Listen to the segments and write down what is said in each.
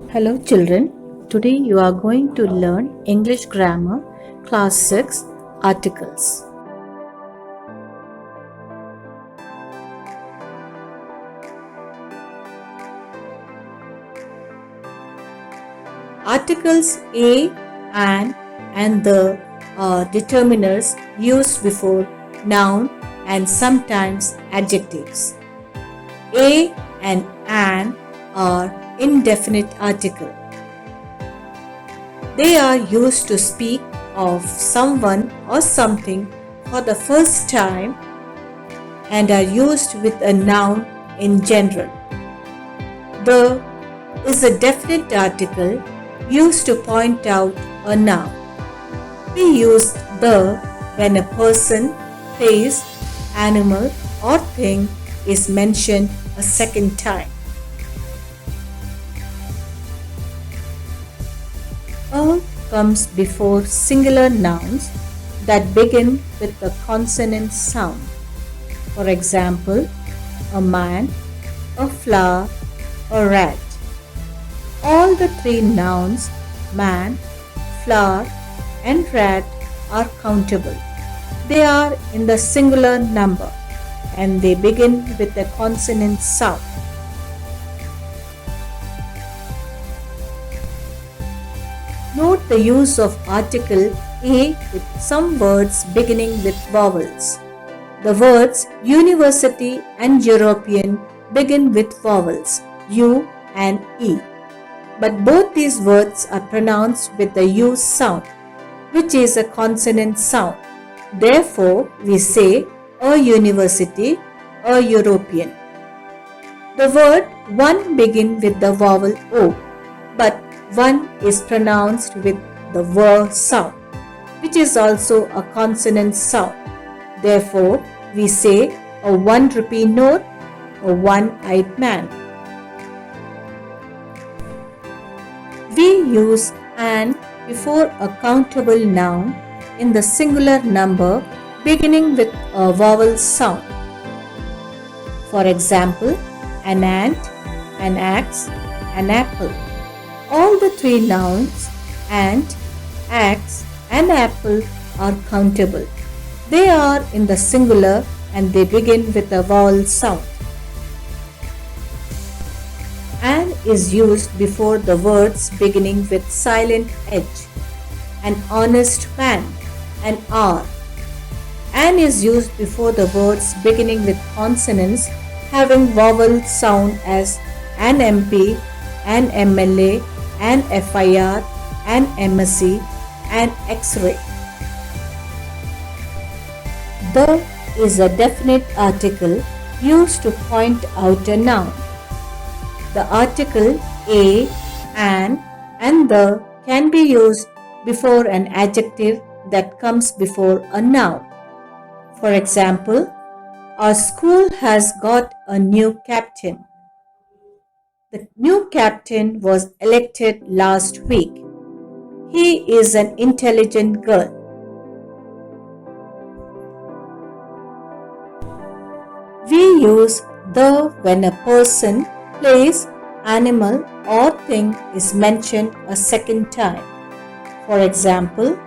Hello children, today you are going to learn English grammar class 6 articles. Articles a, an and the determiners used before noun and sometimes adjectives. A and an are indefinite article. They are used to speak of someone or something for the first time and are used with a noun in general. The is a definite article used to point out a noun. We use the when a person, place, animal or thing is mentioned a second time. A comes before singular nouns that begin with a consonant sound. For example, a man, a flower, a rat. All the three nouns, man, flower, and rat, are countable. They are in the singular number and they begin with a consonant sound. Note the use of article a with some words beginning with vowels. The words university and European begin with vowels U and E. But both these words are pronounced with the U sound, which is a consonant sound. Therefore, we say a university, a European. The word one begins with the vowel O, but one is pronounced with the V sound, which is also a consonant sound. Therefore, we say a 1 rupee note, a one-eyed man. We use an before a countable noun in the singular number beginning with a vowel sound. For example, an ant, an axe, an apple. All the three nouns, ant, axe, and apple, are countable. They are in the singular and they begin with a vowel sound. An is used before the words beginning with silent H. An honest man, an R. An is used before the words beginning with consonants having vowel sound as an MP, an MLA, an FIR, an MSc, an X-ray. The is a definite article used to point out a noun. The article a, an, and the can be used before an adjective that comes before a noun. For example, our school has got a new captain. The new captain was elected last week. He is an intelligent girl. We use the when a person, place, animal or thing is mentioned a second time. For example,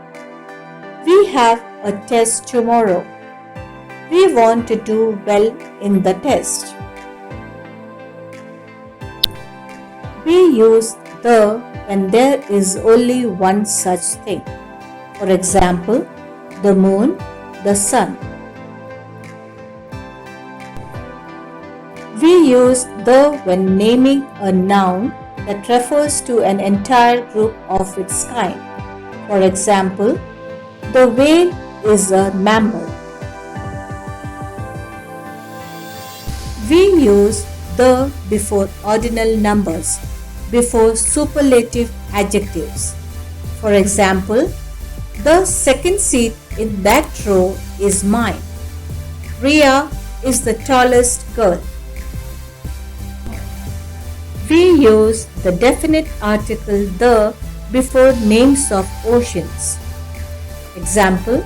we have a test tomorrow. We want to do well in the test. We use the when there is only one such thing. For example, the moon, the sun. We use the when naming a noun that refers to an entire group of its kind. For example, the whale is a mammal. We use the before ordinal numbers, before superlative adjectives. For example, the second seat in that row is mine. Ria is the tallest girl. We use the definite article the before names of oceans. Example,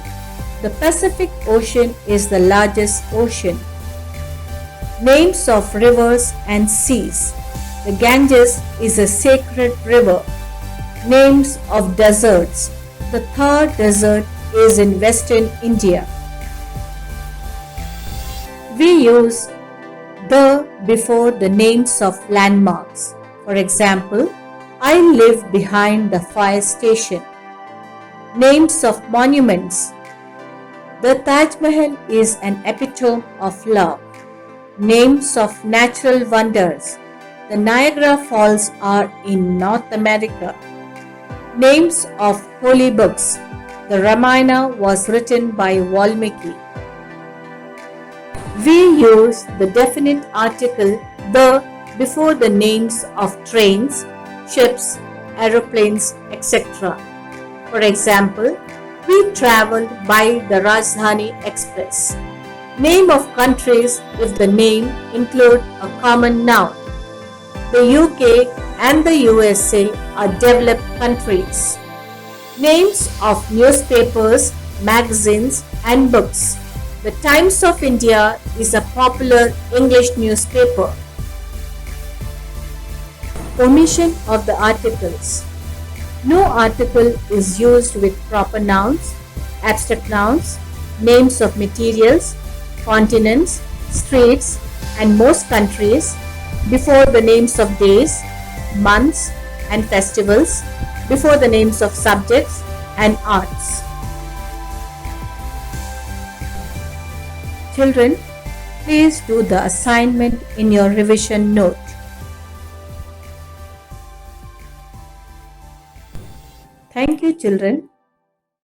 the Pacific Ocean is the largest ocean. Names of rivers and seas. The Ganges is a sacred river. Names of deserts. The Thar Desert is in western India. We use the before the names of landmarks. For example, I live behind the fire station. Names of monuments. The Taj Mahal is an epitome of love. Names of natural wonders. The Niagara Falls are in North America. Names of holy books. The Ramayana was written by Valmiki. We use the definite article the before the names of trains, ships, aeroplanes, etc. For example, we traveled by the Rajdhani Express. Name of countries if the name include a common noun. The UK and the USA are developed countries. Names of newspapers, magazines and books. The Times of India is a popular English newspaper. Omission of the articles. No article is used with proper nouns, abstract nouns, names of materials, continents, streets, and most countries, before the names of days, months, and festivals, before the names of subjects and arts. Children, please do the assignment in your revision note. Thank you, children.